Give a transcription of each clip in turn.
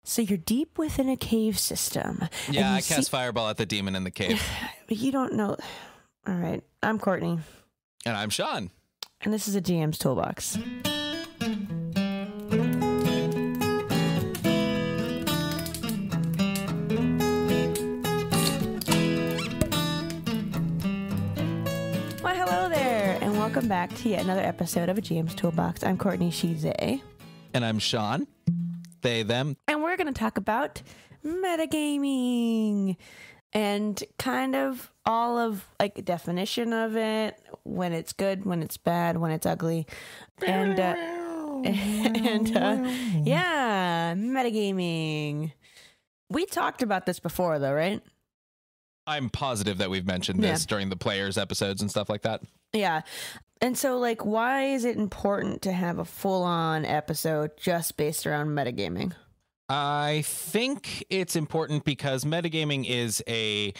So you're deep within a cave system. Yeah, I cast Fireball at the demon in the cave. But you don't know. All right. I'm Kourtney. And I'm Sean. And this is a GM's Toolbox. Well, hello there, and welcome back to yet another episode of a GM's Toolbox. I'm Kourtney, she's they. And I'm Sean. They, them. And we're going to talk about metagaming and kind of all of like definition of it, when it's good, when it's bad, when it's ugly. And yeah, metagaming. We talked about this before though, right? I'm positive that we've mentioned this during the players episodes and stuff like that. Yeah. And so, like, why is it important to have a full-on episode just based around metagaming? I think it's important because metagaming is a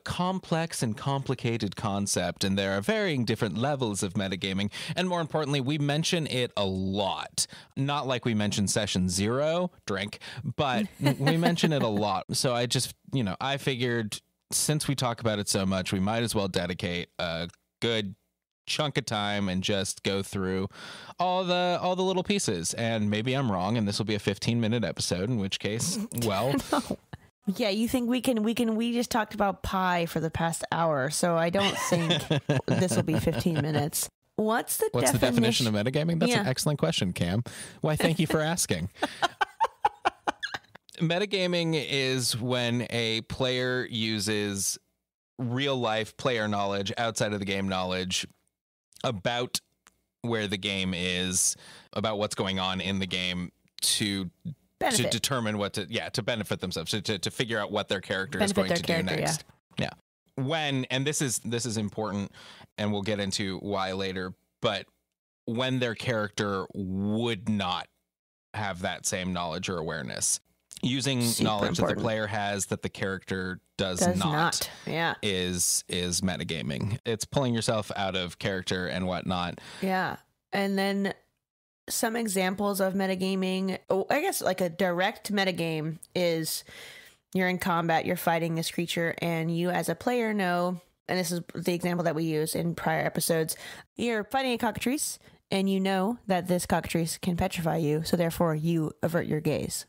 complex and complicated concept, and there are varying different levels of metagaming. And more importantly, we mention it a lot. Not like we mentioned session 0, drink, but we mention it a lot. So I just, I figured since we talk about it so much, we might as well dedicate a good chunk of time and just go through all the little pieces. And maybe I'm wrong and this will be a 15-minute episode, in which case, well, yeah, you think we just talked about pie for the past hour, so I don't think this will be 15 minutes. What's the definition of metagaming? That's an excellent question, Cam. Why, thank you for asking. Metagaming is when a player uses real life player knowledge outside of the game knowledge about where the game is, about what's going on in the game to determine what to benefit themselves, to figure out what their character is going to do next. Yeah. And this is important, and we'll get into why later, but when their character would not have that same knowledge or awareness, using knowledge that the player has that the character does not. Yeah, is metagaming. It's pulling yourself out of character and whatnot. Yeah. And then some examples of metagaming, I guess like a direct metagame is you're in combat, you're fighting this creature, and you as a player know, and this is the example that we use in prior episodes, you're fighting a cockatrice and you know that this cockatrice can petrify you, so therefore you avert your gaze.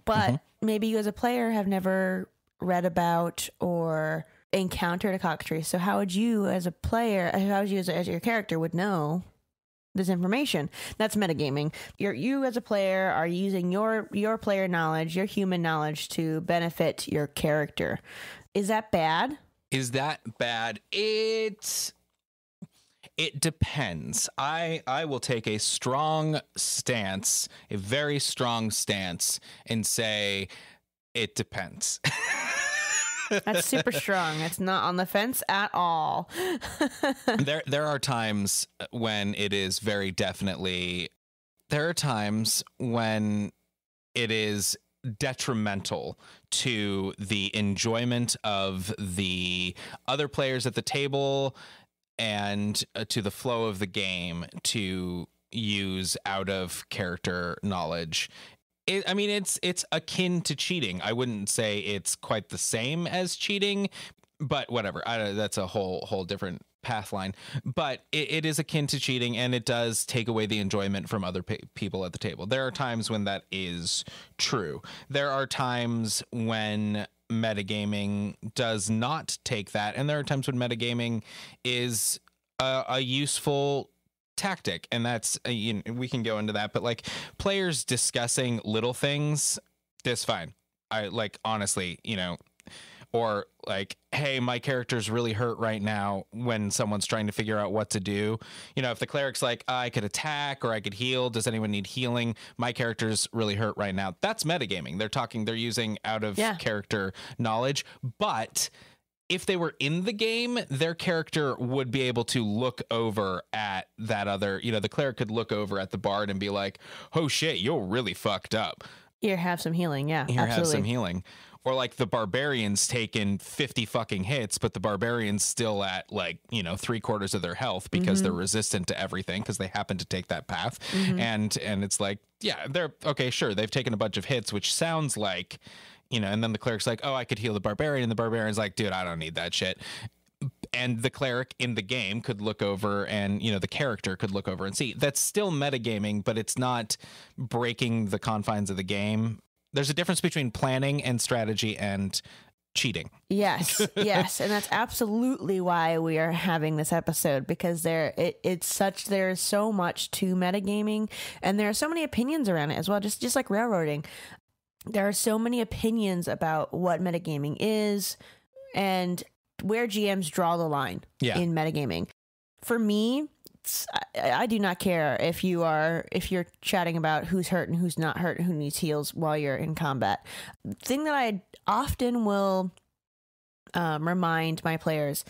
But maybe you as a player have never read about or encountered a cockatrice. So how would you as a player, as your character would know this information? That's metagaming. You as a player are using your player knowledge, your human knowledge to benefit your character. Is that bad? Is that bad? It depends. I will take a strong stance, a very strong stance, and say it depends. That's super strong. It's not on the fence at all. There are times when it is very definitely. There are times when it is detrimental to the enjoyment of the other players at the table and to the flow of the game to use out of character knowledge. It's akin to cheating. I wouldn't say it's quite the same as cheating, but whatever. That's a whole different path line. But it is akin to cheating, and it does take away the enjoyment from other people at the table. There are times when that is true. There are times when metagaming does not take that, and there are times when metagaming is a useful tactic, and that's we can go into that, but like players discussing little things, that's fine. I like, honestly, or like, hey, my character's really hurt right now, when someone's trying to figure out what to do. If the cleric's like, I could attack or I could heal, does anyone need healing? My character's really hurt right now. That's metagaming. They're using out of character knowledge. But if they were in the game, their character would be able to look over at that other, the cleric could look over at the bard and be like, oh shit, you're really fucked up. Here, have some healing. Yeah, Here, absolutely. Have some healing. or like the barbarian's taken 50 fucking hits, but the barbarian's still at like, you know, 3/4 of their health because they're resistant to everything because they happen to take that path. And it's like, yeah, they're okay, sure, they've taken a bunch of hits, which sounds like, you know, and then the cleric's like, oh, I could heal the barbarian, and the barbarian's like, dude, I don't need that shit. And the cleric in the game could look over, and, you know, the character could look over and see. That's still metagaming, but it's not breaking the confines of the game. There's a difference between planning and strategy and cheating. Yes, yes, and that's absolutely why we are having this episode, because there's so much to metagaming, and there are so many opinions around it as well. Just like railroading, there are so many opinions about what metagaming is and where GMs draw the line in metagaming. For me, I do not care if you're chatting about who's hurt and who's not hurt and who needs heals while you're in combat. The thing that I often will remind my players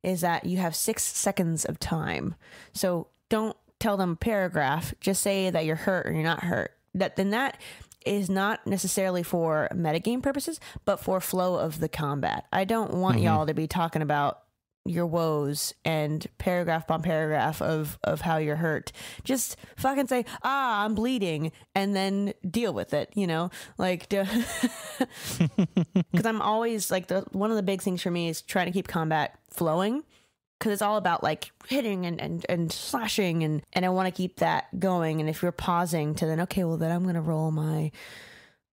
is that you have 6 seconds of time. So don't tell them a paragraph. Just say that you're hurt or you're not hurt. That is not necessarily for metagame purposes, but for flow of the combat. I don't want y'all to be talking about your woes and paragraph upon paragraph of how you're hurt. Just fucking say, I'm bleeding, and then deal with it, you know? Like, because I'm always like, one of the big things for me is trying to keep combat flowing, because it's all about like hitting and slashing, and I want to keep that going. And if you're pausing to then, okay, well then I'm going to roll my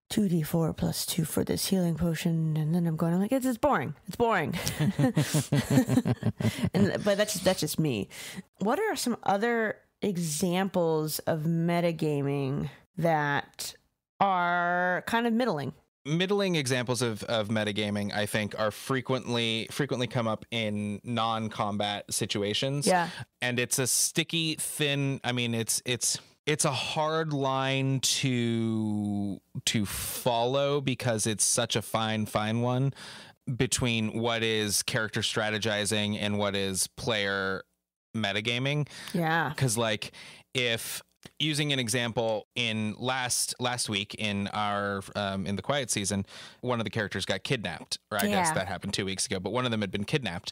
2d4 plus 2 for this healing potion, and then I'm like, it's boring. It's boring. But that's just me. What are some other examples of metagaming that are kind of middling? Middling examples of metagaming, I think, are frequently come up in non-combat situations. Yeah. And it's a sticky, thin, I mean, it's a hard line to follow, because it's such a fine one between what is character strategizing and what is player metagaming. Yeah. Because like, if using an example, in last week in our in the quiet season, one of the characters got kidnapped, or I guess that happened 2 weeks ago, but one of them had been kidnapped.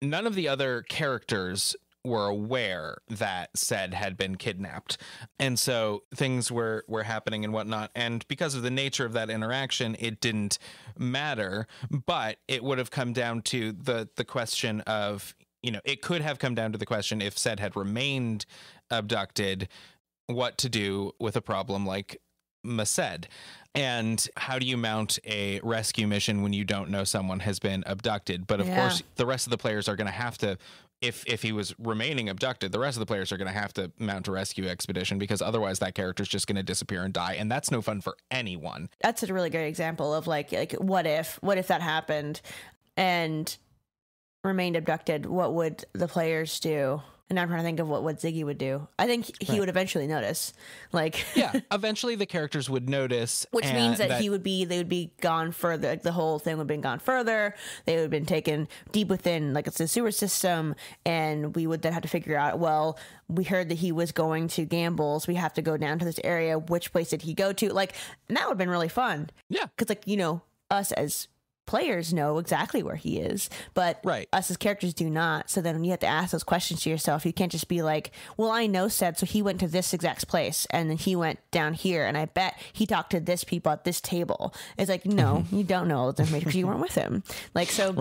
None of the other characters were aware that said had been kidnapped, and so things were happening and whatnot, and because of the nature of that interaction, it didn't matter. But it would have come down to the question of, you know, it could have come down to the question, if said had remained abducted, what to do with a problem like Mased, and how do you mount a rescue mission when you don't know someone has been abducted. But of course, the rest of the players are going to have to, if he was remaining abducted, the rest of the players are going to have to mount a rescue expedition, because otherwise that character is just going to disappear and die, and that's no fun for anyone. That's a really great example of like what if that happened and remained abducted? What would the players do? And I'm trying to think of what Ziggy would do. I think he would eventually notice. Like, yeah, eventually the characters would notice, which means that they would be gone further. Like, the whole thing would have been gone further. They would have been taken deep within, like, it's a sewer system, and we would then have to figure out, well, we heard that he was going to Gambles. We have to go down to this area. Which place did he go to? Like, and that would have been really fun. Yeah, because like, you know, us as players know exactly where he is, but us as characters do not. So then you have to ask those questions to yourself. You can't just be like, well, I know said, so he went to this exact place, and then he went down here, and I bet he talked to this people at this table. It's like, no, you don't know all the information because you weren't with him. Like, so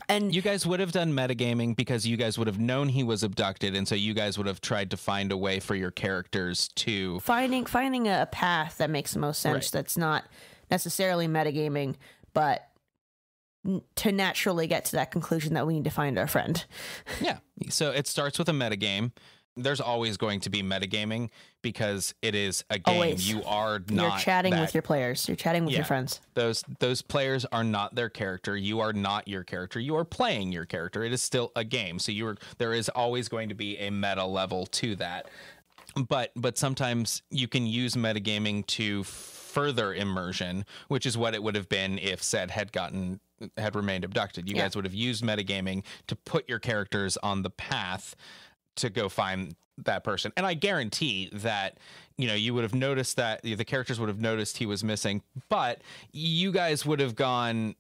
and you guys would have done metagaming because you guys would have known he was abducted, and so you guys would have tried to find a way for your characters to finding a path that makes the most sense. That's not necessarily metagaming, but to naturally get to that conclusion that we need to find our friend. Yeah. So it starts with a metagame. There's always going to be metagaming because it is a game. Always. You're chatting with your players. You're chatting with your friends. Those players are not their character. You are not your character. You are playing your character. It is still a game. So there is always going to be a meta level to that. But sometimes you can use metagaming to further immersion, which is what it would have been if said had remained abducted. You guys would have used metagaming to put your characters on the path to go find that person. And I guarantee that, you would have noticed that the characters would have noticed he was missing, but you guys would have gone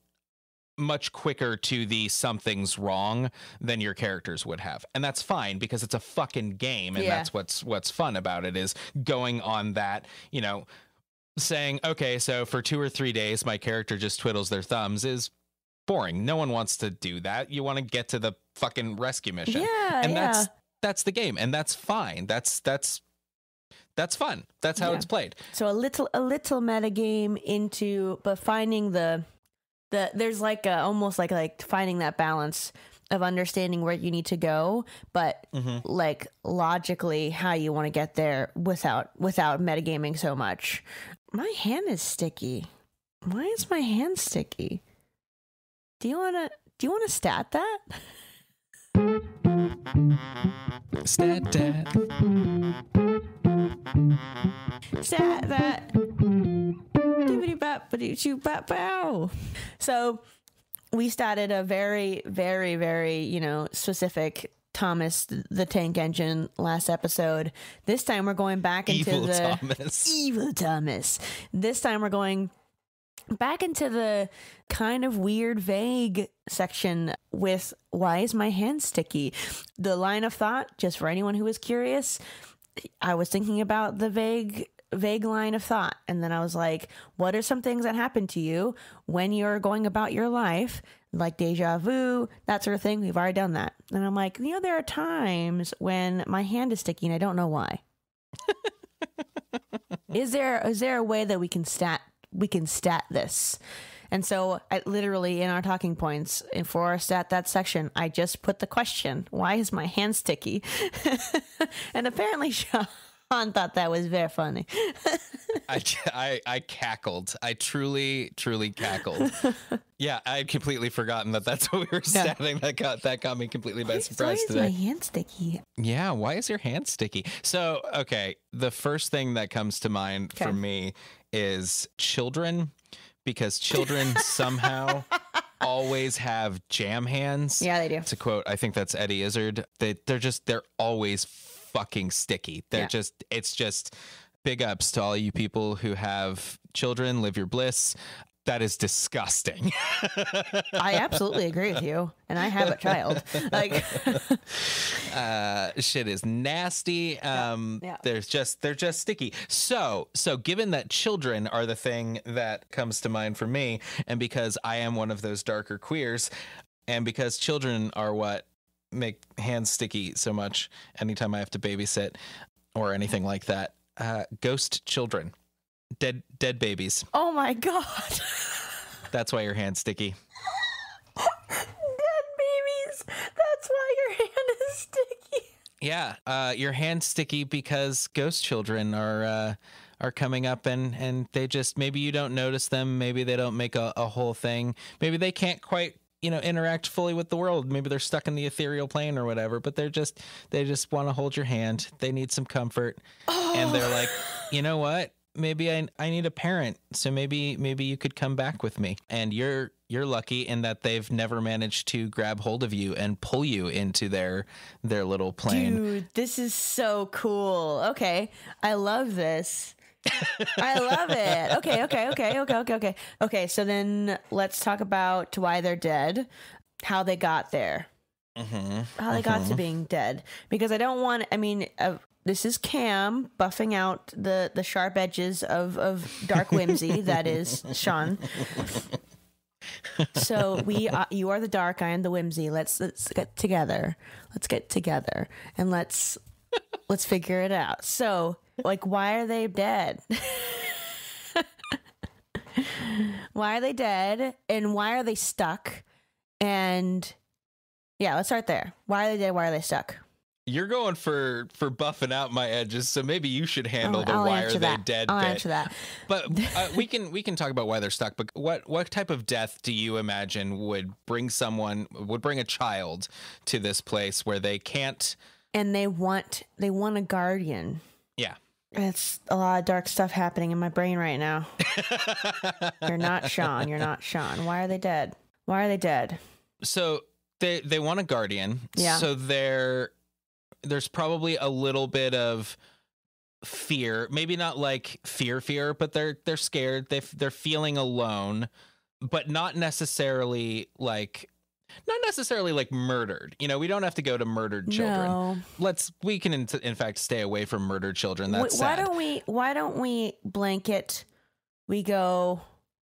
much quicker to the something's wrong than your characters would have. And that's fine because it's a fucking game. And that's what's fun about it, is going on that, saying, okay, so for 2 or 3 days, my character just twiddles their thumbs is boring. No one wants to do that. You want to get to the fucking rescue mission. Yeah. And that's the game. And that's fine. That's fun. That's how it's played. So a little meta game but finding there's like almost like finding that balance of understanding where you need to go, but like logically how you want to get there without metagaming so much. My hand is sticky. Why is my hand sticky? Do you wanna stat that? Stat that. Stat that. So we started a very, very, very, specific Thomas the Tank Engine last episode. This time we're going back into Evil Thomas. This time we're going back into the kind of weird, vague section with why is my hand sticky? The line of thought, just for anyone who was curious, I was thinking about the vague line of thought. And then I was like, what are some things that happen to you when you're going about your life? Like deja vu, that sort of thing. We've already done that. And I'm like, there are times when my hand is sticky and I don't know why. Is there a way that we can stat this? And so I literally, in our talking points, and for our stat that section, I just put the question, why is my hand sticky? And apparently Sean thought that was very funny. I cackled. I truly cackled. Yeah, I had completely forgotten that's what we were statting. That got me completely by surprise today. Why is my hand sticky? Yeah, why is your hand sticky? So, okay, the first thing that comes to mind for me is children, because children somehow always have jam hands. Yeah, they do. To quote, I think that's Eddie Izzard, they're always fucking sticky. It's just big ups to all you people who have children. Live your bliss. That is disgusting. I absolutely agree with you. And I have a child. Like, shit is nasty. They're just sticky. So given that children are the thing that comes to mind for me, and because I am one of those darker queers, and because children are what make hands sticky so much anytime I have to babysit or anything like that, ghost children. Dead babies. Oh my God. That's why your hand's sticky. Dead babies. That's why your hand is sticky. Yeah. Your hand's sticky because ghost children are coming up and they just, maybe you don't notice them. Maybe they don't make a whole thing. Maybe they can't quite, interact fully with the world. Maybe they're stuck in the ethereal plane or whatever, but they just want to hold your hand. They need some comfort. Oh. And they're like, you know what? Maybe I need a parent, so maybe you could come back with me. And you're lucky in that they've never managed to grab hold of you and pull you into their little plane. Dude, this is so cool. Okay, I love this. I love it. Okay. So then let's talk about why they're dead, how they got there, how they got to being dead. Because I don't want. This is Cam buffing out the sharp edges of dark whimsy that is Sean. So you are the dark, I am the whimsy. Let's get together. And let's figure it out. So, like, why are they dead? Why are they dead? And why are they stuck? And yeah, let's start there. Why are they dead? Why are they stuck? You're going for buffing out my edges, so maybe you should handle the why are they dead I'll bit. Answer that. But we can talk about why they're stuck. But what type of death do you imagine would bring a child to this place where they can't? And they want a guardian. Yeah. It's a lot of dark stuff happening in my brain right now. You're not Sean. Why are they dead? Why are they dead? So they want a guardian. Yeah. So they're there's probably a little bit of fear, maybe not like fear, but they're scared. They're feeling alone, but not necessarily like murdered. You know, we don't have to go to murdered children. No. We can in fact stay away from murdered children. That's sad. Why don't we blanket? We go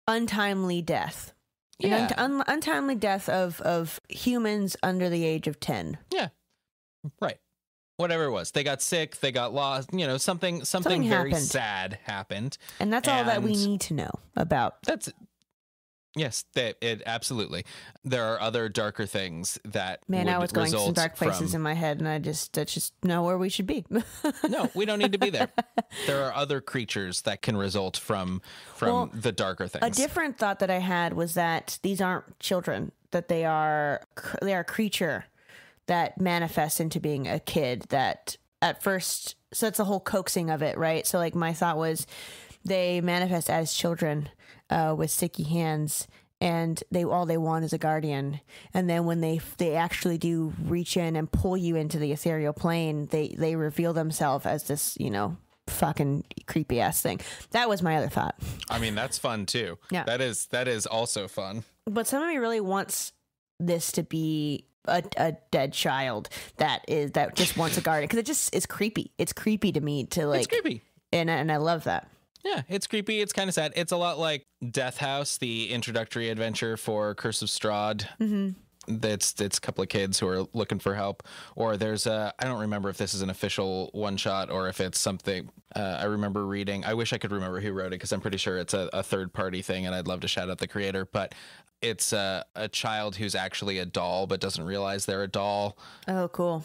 untimely death. Yeah. Untimely death of humans under the age of 10. Yeah. Right. Whatever it was. They got sick, they got lost, you know, something very happened. sad happened. And that's all that we need to know about. Yes, it absolutely. There are other darker things that I was going to some dark places in my head, and that's just know where we should be. No, we don't need to be there. There are other creatures that can result from the darker things. A different thought that I had was that these aren't children; that they are a creature that manifests into being a kid. That at first, so that's the whole coaxing of it, right? So like my thought was, they manifest as children. With sticky hands, and all they want is a guardian. And then when they actually do reach in and pull you into the ethereal plane, they reveal themselves as this, you know, fucking creepy ass thing. That was my other thought. I mean, that's fun too. Yeah, that is also fun. But some of me really wants this to be a dead child that just wants a guardian, because it just is creepy. It's creepy to me to like. It's creepy, and I love that. Yeah, it's creepy. It's kind of sad. It's a lot like Death House, the introductory adventure for Curse of Strahd. Mm-hmm. It's a couple of kids who are looking for help. Or there's I don't remember if this is an official one shot or if it's something I remember reading. I wish I could remember who wrote it, because I'm pretty sure it's a third party thing, and I'd love to shout out the creator. But it's a child who's actually a doll but doesn't realize they're a doll. Oh, cool.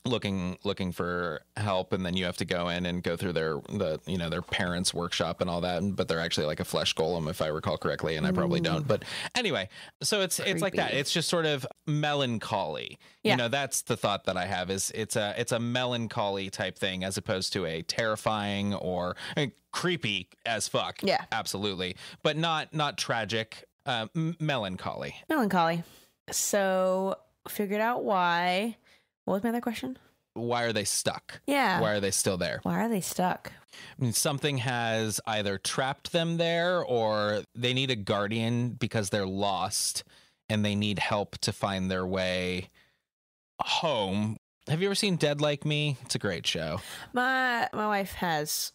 Looking for help, and then you have to go in and go through their parents' workshop and all that, but they're actually like a flesh golem, if I recall correctly, and I probably don't. But anyway, so it's like that. It's just sort of melancholy. Yeah. You know, that's the thought that I have, is it's a melancholy type thing, as opposed to a terrifying or creepy as fuck. Yeah, absolutely, but not tragic. Melancholy. So figured out why. What was my other question? Why are they stuck? Yeah. Why are they still there? Why are they stuck? I mean, something has either trapped them there, or they need a guardian because they're lost and they need help to find their way home. Have you ever seen Dead Like Me? It's a great show. My wife has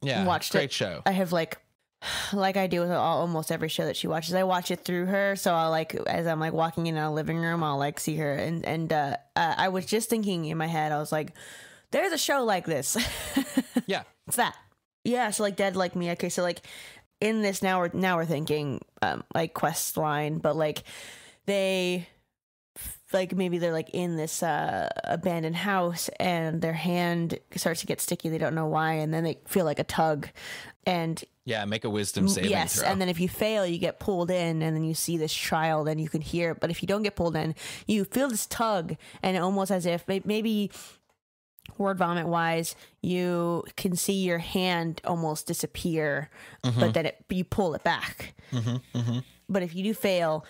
watched it. Great show. I have like I do with almost every show that she watches, I watch it through her. So I'll as I'm walking in our living room, I'll see her. And I was just thinking in my head, I was like, there's a show like this. Yeah. It's that. Yeah. So Dead Like Me. Okay. So in this now we're thinking quest line, but they maybe they're in this abandoned house, and their hand starts to get sticky. They don't know why. And then they feel like a tug, and make a wisdom saving throw. And then if you fail, you get pulled in, and then you see this child and you can hear it. But if you don't get pulled in, you feel this tug, and almost as if maybe word vomit wise, you can see your hand almost disappear, but then you pull it back. But if you do fail,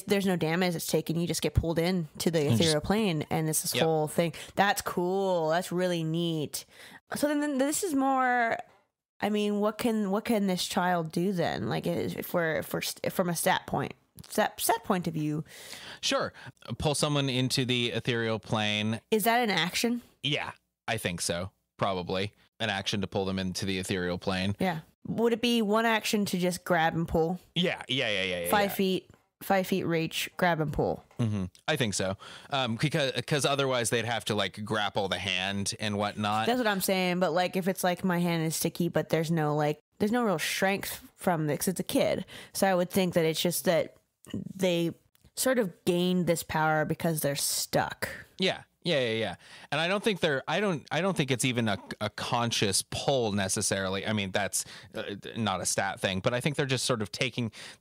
there's no damage that's taken. You just get pulled in to the ethereal plane, and it's this whole thing. That's cool. That's really neat. So then this is more. I mean, what can this child do then? If we're from a stat point of view. Sure. Pull someone into the ethereal plane. Is that an action? Yeah, I think so. Probably an action to pull them into the ethereal plane. Yeah. Would it be one action to just grab and pull? Yeah. 5 feet. 5 feet reach, grab and pull. I think so. Because otherwise they'd have to grapple the hand and whatnot. That's what I'm saying. But if it's my hand is sticky, but there's no real strength from this, 'cause it's a kid. So I would think that it's just that they sort of gained this power because they're stuck. Yeah. And I don't think I don't think it's even a conscious pull necessarily. I mean, that's not a stat thing, but I think they're just sort of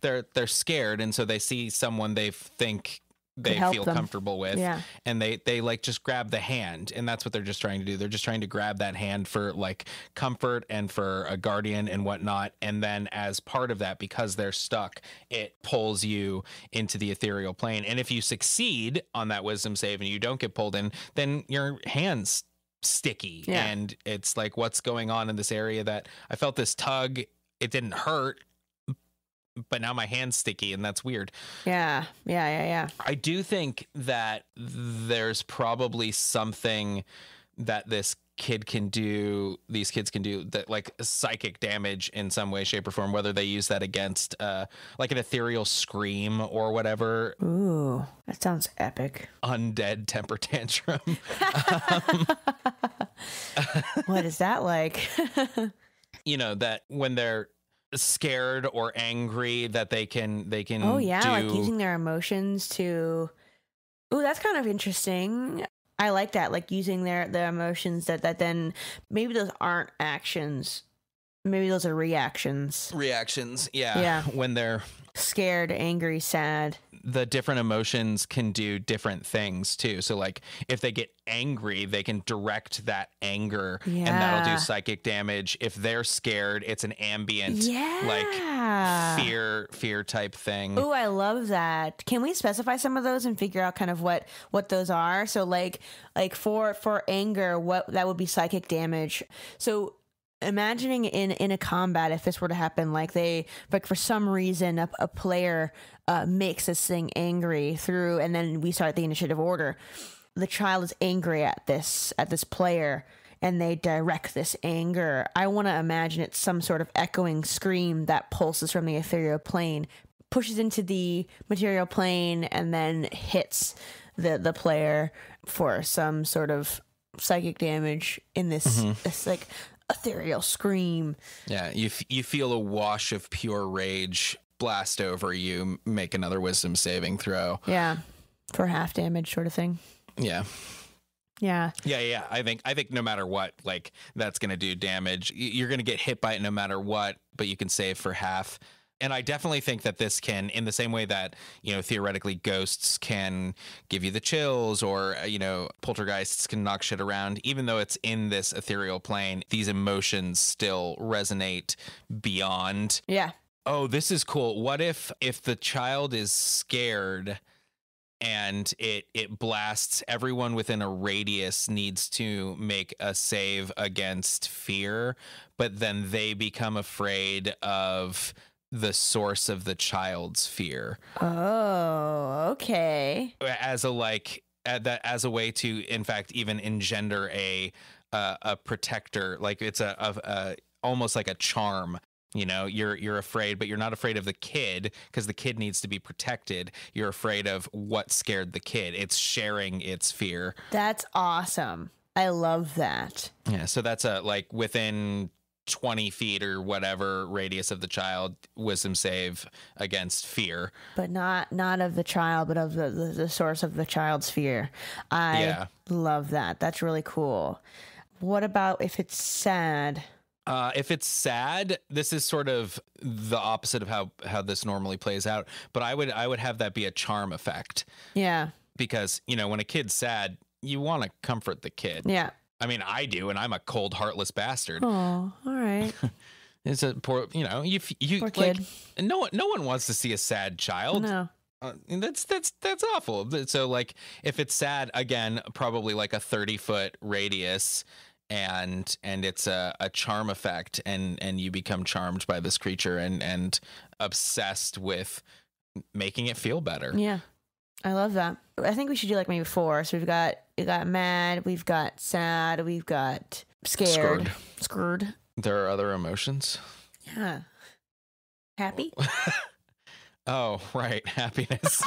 they're scared, and so they see someone they think they feel comfortable with, and they just grab the hand, and that's what they're just trying to do. They're just trying to grab that hand for comfort and for a guardian and whatnot, and then as part of that, because they're stuck, it pulls you into the ethereal plane. And if you succeed on that wisdom save and you don't get pulled in, then your hands sticky. Yeah. And it's like, what's going on in this area that I felt this tug? It didn't hurt, but now my hand's sticky, and that's weird. Yeah. I do think that there's probably something that these kids can do that, like psychic damage in some way, shape, or form, whether they use that against like an ethereal scream or whatever. Ooh, that sounds epic. Undead temper tantrum. What is that like? You know, that when they're scared or angry, that they can Oh yeah, do... like using their emotions to... Ooh, that's kind of interesting. I like that, like using their emotions that then maybe those aren't actions. Maybe those are reactions. Yeah. When they're scared, angry, sad. The different emotions can do different things too. So like if they get angry, they can direct that anger and that'll do psychic damage. If they're scared, it's an ambient like fear type thing. Ooh, I love that. Can we specify some of those and figure out kind of what those are? So like for anger, what that would be psychic damage. So imagining in a combat, if this were to happen, like for some reason a player makes this thing angry through, and then we start the initiative order. The child is angry at this player, and they direct this anger. I want to imagine it's some sort of echoing scream that pulses from the ethereal plane, pushes into the material plane, and then hits the player for some sort of psychic damage in this like ethereal scream. Yeah, you feel a wash of pure rage blast over you. Make another wisdom saving throw. Yeah, for half damage sort of thing. Yeah. Yeah. I think no matter what, like that's gonna do damage. You're gonna get hit by it no matter what, but you can save for half. And I definitely think that this can, in the same way that, you know, theoretically ghosts can give you the chills, or, you know, poltergeists can knock shit around, even though it's in this ethereal plane, these emotions still resonate beyond. Yeah. Oh, this is cool. What if the child is scared and it blasts, everyone within a radius needs to make a save against fear, but then they become afraid of the source of the child's fear. Oh, okay. As a way to, in fact, even engender a protector. Like it's a almost like a charm. You know, you're afraid, but you're not afraid of the kid because the kid needs to be protected. You're afraid of what scared the kid. It's sharing its fear. That's awesome. I love that. Yeah. So that's like within 20 feet or whatever radius of the child, wisdom save against fear, but not of the child, but of the source of the child's fear. I love that. That's really cool. What about if it's sad? If it's sad, this is sort of the opposite of how this normally plays out, but I would have that be a charm effect. Yeah, because, you know, when a kid's sad, you want to comfort the kid. Yeah, I mean, I do, and I'm a cold, heartless bastard. Oh, all right. It's a poor, you know, you poor like, kid. No one wants to see a sad child. No. That's awful. So like, if it's sad, again, probably like a 30-foot radius, and it's a charm effect, and you become charmed by this creature and obsessed with making it feel better. Yeah. I love that. I think we should do like maybe 4. So we got mad, we've got sad, we've got scared. Screwed. There are other emotions. Yeah. Happy? Oh, right. Happiness.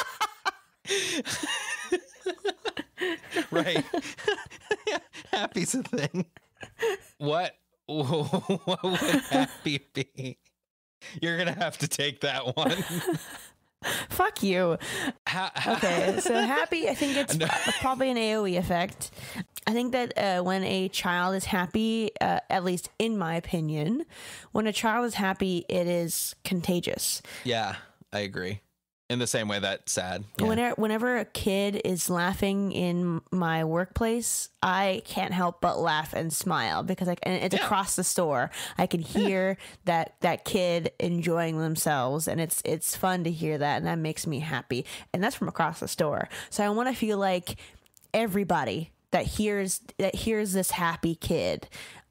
Right. Happy's a thing. What would happy be? You're going to have to take that one. Fuck you. Okay, so happy, I think it's probably an AoE effect. I think that when a child is happy, at least in my opinion, when a child is happy, it is contagious. Yeah, I agree. In the same way that's sad. Yeah. Whenever a kid is laughing in my workplace, I can't help but laugh and smile because and it's across the store. I can hear that kid enjoying themselves, and it's fun to hear that, and that makes me happy. And that's from across the store. So I want to feel like everybody that hears this happy kid.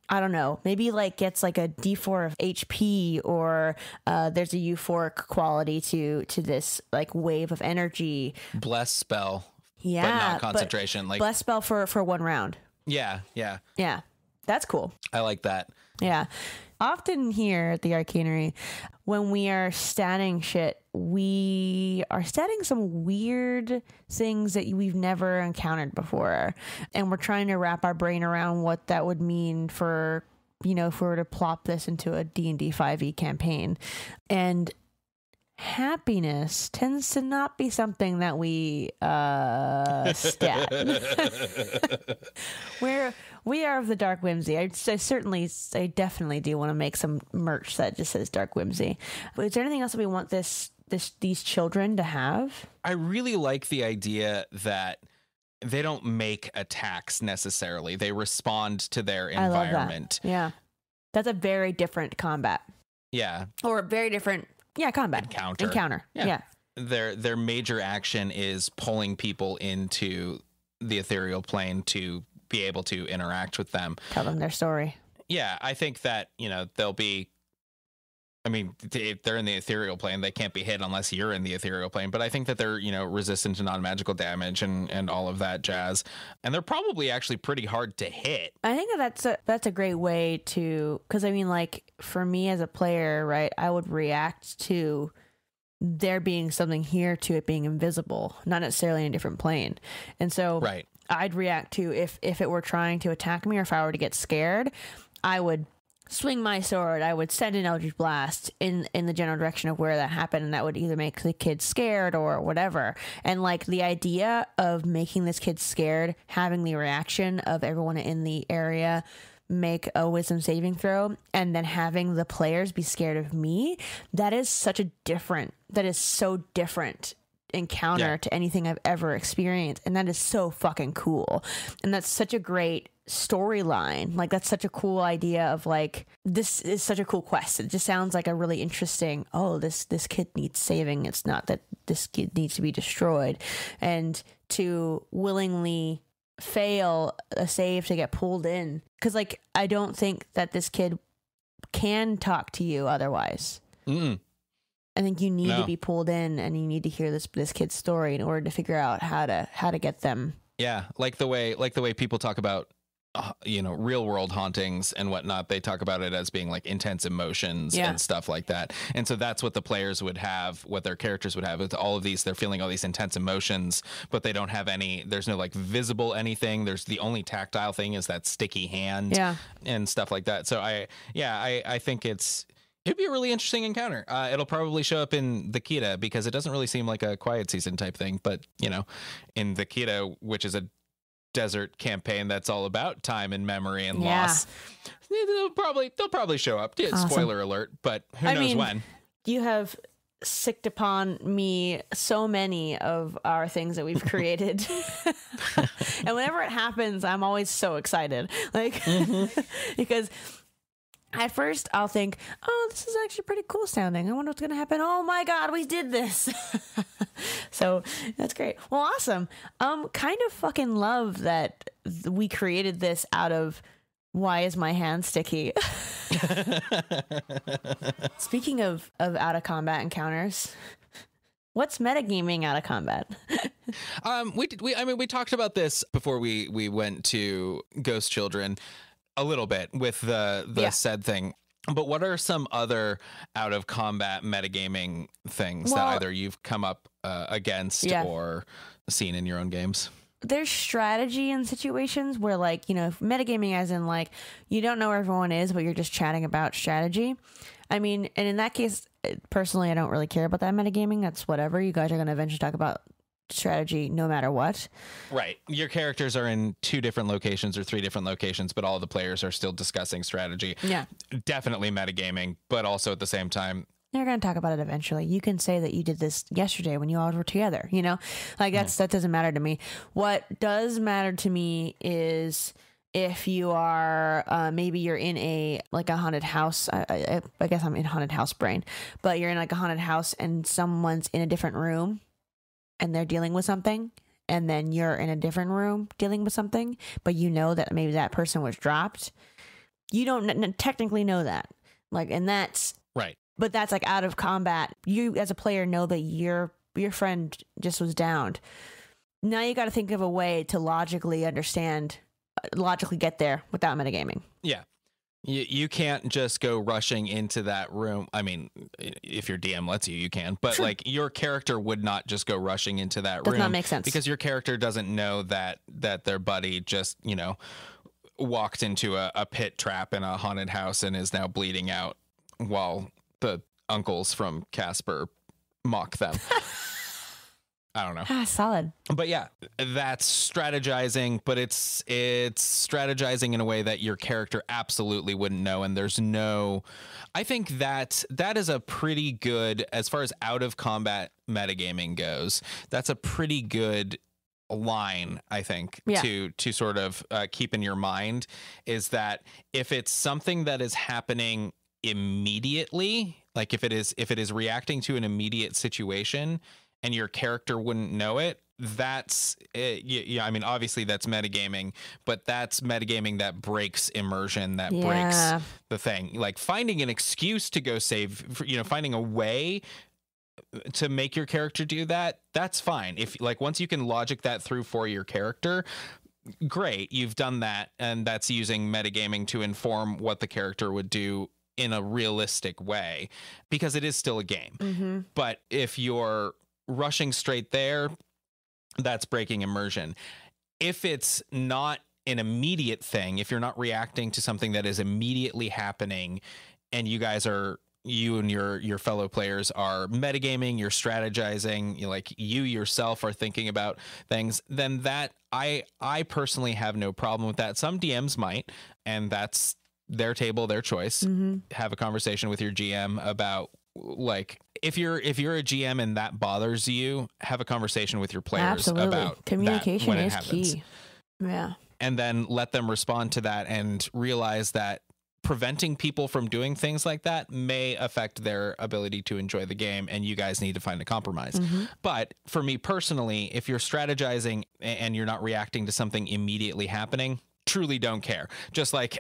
I don't know, maybe like gets like a D4 of HP, or there's a euphoric quality to this like wave of energy. Bless spell. Yeah. But not concentration. Like bless spell for 1 round. Yeah. Yeah. Yeah. That's cool. I like that. Yeah. Often here at the Arcanery, when we are statting shit, we are statting some weird things that we've never encountered before. And we're trying to wrap our brain around what that would mean for, you know, if we were to plop this into a D&D 5e campaign. And happiness tends to not be something that we stat. We are of the dark whimsy. I definitely do want to make some merch that just says dark whimsy. But is there anything else that we want these children to have? I really like the idea that they don't make attacks necessarily. They respond to their environment. I love that. Yeah. That's a very different combat. Yeah. Or a very different combat. Encounter. Yeah. Their major action is pulling people into the ethereal plane to be able to interact with them. Tell them their story. Yeah, I think that, you know, they'll be, I mean, if they're in the ethereal plane, they can't be hit unless you're in the ethereal plane. But I think that they're, you know, resistant to non-magical damage and all of that jazz. And they're probably actually pretty hard to hit. I think that's a great way to, because I mean, like, for me as a player, right, I would react to there being something here to it being invisible, not necessarily in a different plane. And so right. I'd react to if it were trying to attack me, or if I were to get scared, I would swing my sword. I would send an Eldritch Blast in the general direction of where that happened, and that would either make the kid scared or whatever. And like the idea of making this kid scared, having the reaction of everyone in the area make a wisdom saving throw, and then having the players be scared of me, that is so different encounter to anything I've ever experienced. And that is so fucking cool. And that's such a great storyline. Like, that's such a cool idea of like, this is such a cool quest. It just sounds like a really interesting, this kid needs saving. It's not that this kid needs to be destroyed. And to willingly fail a save to get pulled in, because like, I don't think that this kid can talk to you otherwise. I think you need to be pulled in, and you need to hear this kid's story in order to figure out how to get them. Yeah, like the way people talk about real world hauntings and whatnot. They talk about it as being like intense emotions and stuff like that. And so that's what the players would have, what their characters would have, with all of these. They're feeling all these intense emotions, but they don't have any. There's no like visible anything. There's the only tactile thing is that sticky hand and stuff like that. So I think it'd be a really interesting encounter. It'll probably show up in the Kita, because it doesn't really seem like a quiet season type thing. But, you know, in the Kita, which is a desert campaign that's all about time and memory and loss, they'll probably show up. Awesome. Spoiler alert, but who knows when. You have sicked upon me so many of our things that we've created. And whenever it happens, I'm always so excited. Like, because at first, I'll think, this is actually pretty cool sounding. I wonder what's going to happen. Oh my God, we did this. So that's great. Well, awesome. Kind of fucking love that we created this out of, why is my hand sticky? Speaking of out of combat encounters, what's metagaming out of combat? We talked about this before we went to Ghost Children a little bit with the said thing. But what are some other out of combat metagaming things that either you've come up against or seen in your own games? There's strategy in situations where, like, you know, metagaming as in like, you don't know where everyone is, but you're just chatting about strategy. I mean, and in that case, personally, I don't really care about that metagaming. That's whatever. You guys are going to eventually talk about strategy no matter what. Right. Your characters are in 2 different locations or 3 different locations, but all the players are still discussing strategy. Yeah. Definitely metagaming, but also at the same time, you're going to talk about it eventually. You can say that you did this yesterday when you all were together, you know? Like, that doesn't matter to me. What does matter to me is if you are, maybe you're in a haunted house. I guess I'm in haunted house brain, but you're in like a haunted house and someone's in a different room and they're dealing with something, and then you're in a different room dealing with something, but you know that maybe that person was dropped. You don't technically know that. Like, and that's right. But that's like out of combat. You as a player know that your friend just was downed. Now you got to think of a way to logically get there without metagaming. Yeah. You can't just go rushing into that room. I mean, if your DM lets you, you can. But Sure. like your character would not just go rushing into that Does room. not make sense. Because your character doesn't know that their buddy just, walked into a pit trap in a haunted house and is now bleeding out while the uncles from Casper mock them. I don't know. Solid. But yeah, that's strategizing, but it's strategizing in a way that your character absolutely wouldn't know. And I think that is a pretty good, as far as out of combat metagaming goes, that's a pretty good line, I think, to sort of keep in your mind, is that if it's something that is happening immediately, like if it is reacting to an immediate situation and your character wouldn't know it, that's I mean, obviously that's metagaming, but that's metagaming that breaks immersion, that breaks the thing. Like finding an excuse to go save, finding a way to make your character do that, that's fine. If like once you can logic that through for your character, great, you've done that, and that's using metagaming to inform what the character would do in a realistic way, because it is still a game. Mm-hmm. But if you're rushing straight there, that's breaking immersion. If it's not an immediate thing, if you're not reacting to something that is immediately happening, and you and your fellow players are metagaming, you're strategizing, you yourself are thinking about things, then that I personally have no problem with that. Some DMs might, and that's their table, their choice. Mm-hmm. Have a conversation with your GM about, like, if you're a GM and that bothers you, have a conversation with your players about communication that when is it happens. key. Yeah. And then let them respond to that and realize that preventing people from doing things like that may affect their ability to enjoy the game, and you guys need to find a compromise. Mm-hmm. But for me personally, if you're strategizing and you're not reacting to something immediately happening, truly don't care. Just like,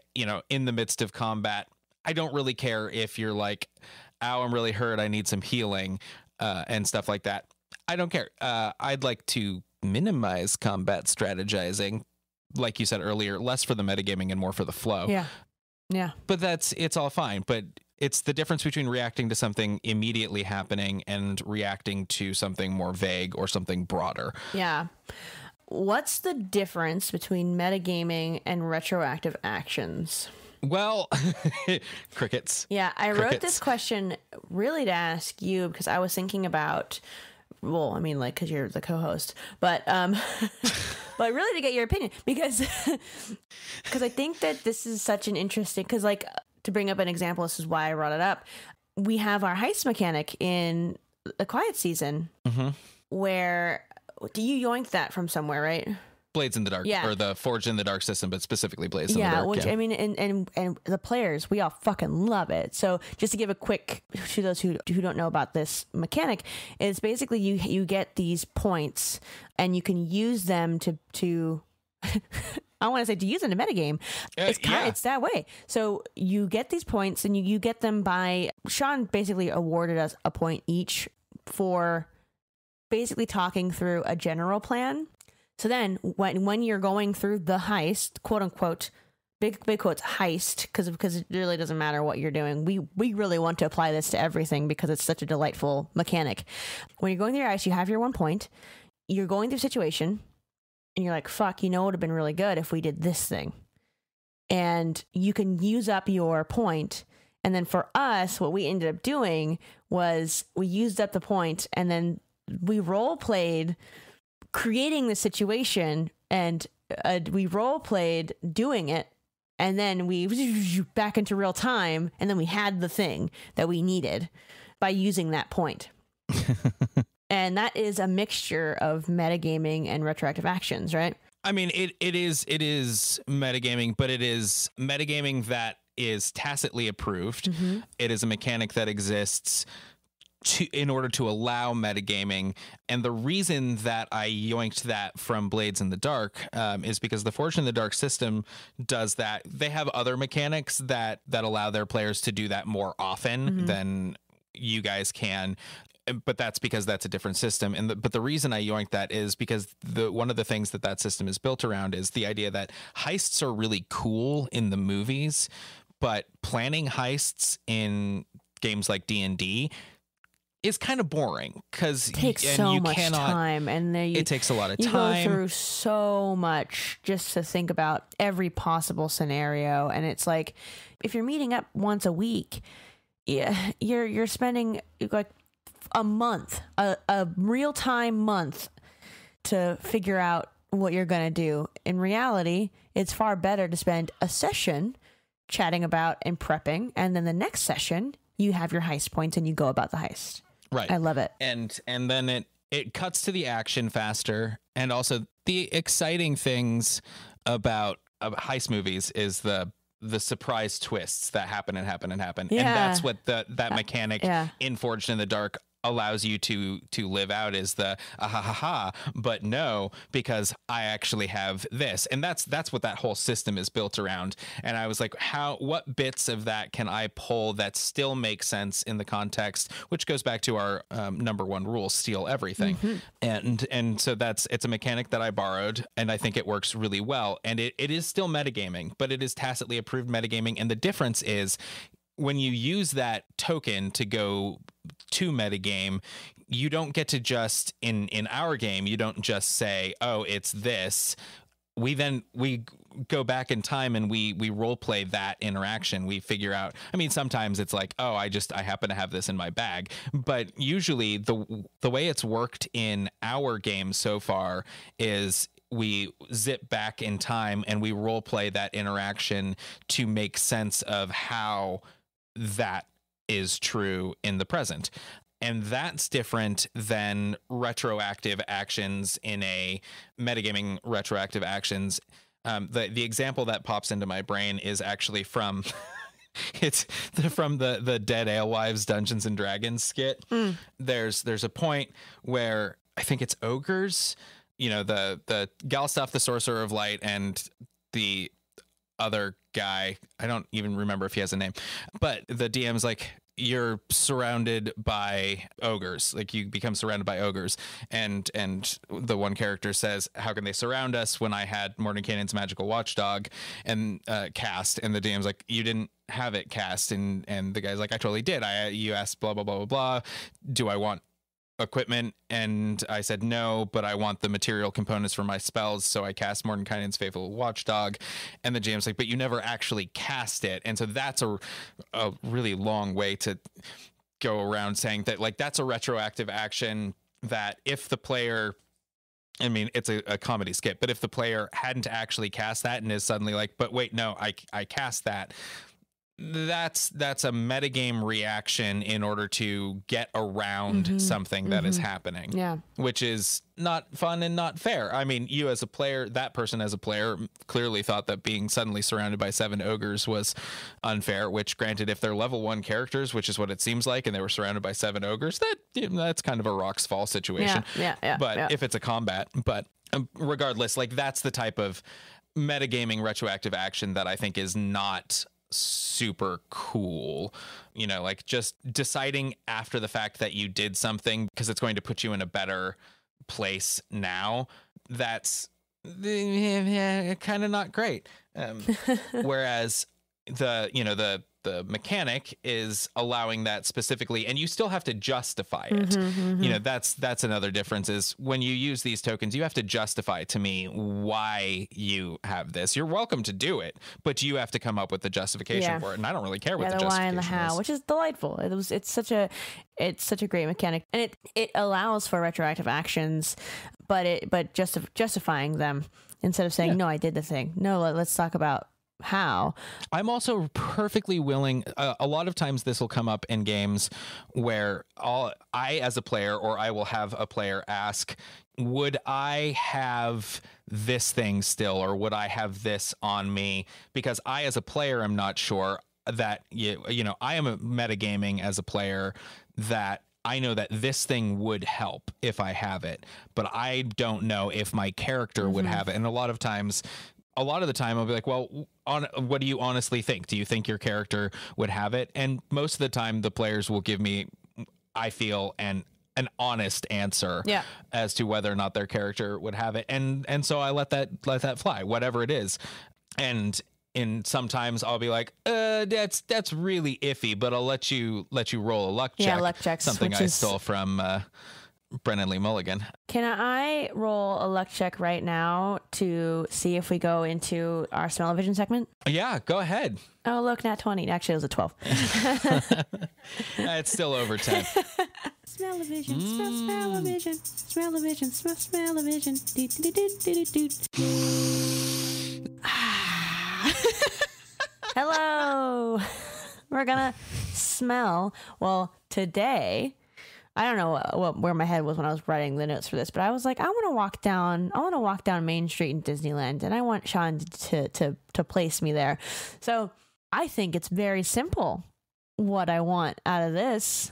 in the midst of combat, I don't really care if you're like, ow, I'm really hurt, I need some healing, and stuff like that. I don't care. I'd like to minimize combat strategizing, like you said earlier, less for the metagaming and more for the flow. Yeah. Yeah. But it's all fine. But it's the difference between reacting to something immediately happening and reacting to something more vague or something broader. Yeah. What's the difference between metagaming and retroactive actions? Well, crickets. Yeah, I wrote this question really to ask you because I was thinking about, well, I mean, like, because you're the co-host, but but really to get your opinion, because I think that this is such an interesting, because like, to bring up an example, this is why I brought it up. We have our heist mechanic in the Quiet Season, mm-hmm. where you yoinked that from somewhere, right? Blades in the Dark, or the Forged in the Dark system, but specifically Blades in the Dark. Which, I mean, and the players, we all fucking love it. So just to give a quick, to those who don't know about this mechanic, is basically you get these points and you can use them to I want to say to use in a metagame. It's that way. So you get these points and you get them by, Sean basically awarded us a point each for basically talking through a general plan. So then when you're going through the heist, quote unquote, big quotes, heist, because it really doesn't matter what you're doing. We really want to apply this to everything because it's such a delightful mechanic. When you're going through your heist, you have your 1 point. You're going through a situation and you're like, fuck, it would have been really good if we did this thing. And you can use up your point. And then for us, what we ended up doing was we used up the point and then we role played creating the situation, and we role played doing it, and then we back into real time, and then we had the thing that we needed by using that point. And that is a mixture of metagaming and retroactive actions, right? I mean, it is metagaming, but it is metagaming that is tacitly approved. Mm-hmm. It is a mechanic that exists in order to allow metagaming. And the reason that I yoinked that from Blades in the Dark is because the Forged in the Dark system does that. They have other mechanics that allow their players to do that more often than you guys can. But that's because that's a different system. But the reason I yoinked that is because one of the things that system is built around is the idea that heists are really cool in the movies, but planning heists in games like D&D is kind of boring because it takes so much time, and it takes a lot of time. You go through so much just to think about every possible scenario, and it's like if you're meeting up once a week, you're spending like a month, a real time month to figure out what you're gonna do. In reality, it's far better to spend a session chatting about and prepping, and then the next session you have your heist points and you go about the heist. Right. I love it. And then it cuts to the action faster. And also the exciting things about heist movies is the surprise twists that happen. Yeah. And that's what that mechanic in Forged in the Dark allows you to live out, is the but no, because I actually have this. And that's what that whole system is built around. And I was like, what bits of that can I pull that still make sense in the context, which goes back to our number one rule, steal everything. And so it's a mechanic that I borrowed, and I think it works really well. And it is still metagaming, but it is tacitly approved metagaming. And the difference is, when you use that token to go to metagame, you don't get to just in our game, you don't just say, oh, it's this. We go back in time and we role play that interaction. We figure out, I mean, sometimes it's like, oh, I happen to have this in my bag, but usually the way it's worked in our game so far is we zip back in time and we role play that interaction to make sense of how that is true in the present. And that's different than retroactive actions in a metagaming. Retroactive actions. The example that pops into my brain is actually from from the Dead Alewives Dungeons and Dragons skit. There's a point where I think it's ogres, the Galstaff, the Sorcerer of Light, and the other guy, I don't even remember if he has a name, but the DM's like, you're surrounded by ogres, like you become surrounded by ogres, and the one character says, how can they surround us when I had Mordenkainen's magical watchdog and cast? And the DM's like, you didn't have it cast. And the guy's like, I totally did. You asked blah blah blah blah blah, do I want equipment? And I said no, but I want the material components for my spells, so I cast Mordenkainen's faithful watchdog. And the GM's like, but you never actually cast it. And so that's a really long way to go around saying that, like, that's a retroactive action that if the player, I mean, it's a comedy skit, but if the player hadn't actually cast that and is suddenly like, but wait, no, I cast that, that's a metagame reaction in order to get around something that is happening, which is not fun and not fair. I mean, you as a player, that person as a player clearly thought that being suddenly surrounded by 7 ogres was unfair, which, granted, if they're level 1 characters, which is what it seems like, and they were surrounded by 7 ogres, that's kind of a rocks fall situation. But if it's a combat, but regardless, like, that's the type of metagaming retroactive action that I think is not super cool, like just deciding after the fact that you did something because it's going to put you in a better place now. That's kind of not great. Whereas the mechanic is allowing that specifically, and you still have to justify it. That's another difference, is when you use these tokens, you have to justify to me why you have this. You're welcome to do it, but you have to come up with the justification for it. And I don't really care what the justification why and the how, which is delightful. It's such a great mechanic, and it allows for retroactive actions, but justifying them instead of saying, no, I did the thing. No, let's talk about how. I'm also perfectly willing, a lot of times this will come up in games where I as a player, or I will have a player ask, would I have this thing still, or would I have this on me? Because I as a player am not sure that, I am a metagaming as a player that I know that this thing would help if I have it, but I don't know if my character would have it. And a lot of the time I'll be like, well, what do you honestly think? Do you think your character would have it? And most of the time the players will give me, I feel, an honest answer as to whether or not their character would have it. And so I let that fly, whatever it is. And sometimes I'll be like, that's really iffy, but I'll let you roll a luck check. Yeah, luck checks. Something I stole from Brennan Lee Mulligan. Can I roll a luck check right now to see if we go into our smell-o-vision segment? Yeah, go ahead. Oh, look, nat 20. Actually, it was a 12. It's still over 10. Smell-o-vision, smell-o-vision, smell-o-vision, smell-o-vision. Hello. We're gonna smell. Well, today, I don't know where my head was when I was writing the notes for this, but I was like, I want to walk down Main Street in Disneyland, and I want Sean to place me there. So I think it's very simple what I want out of this.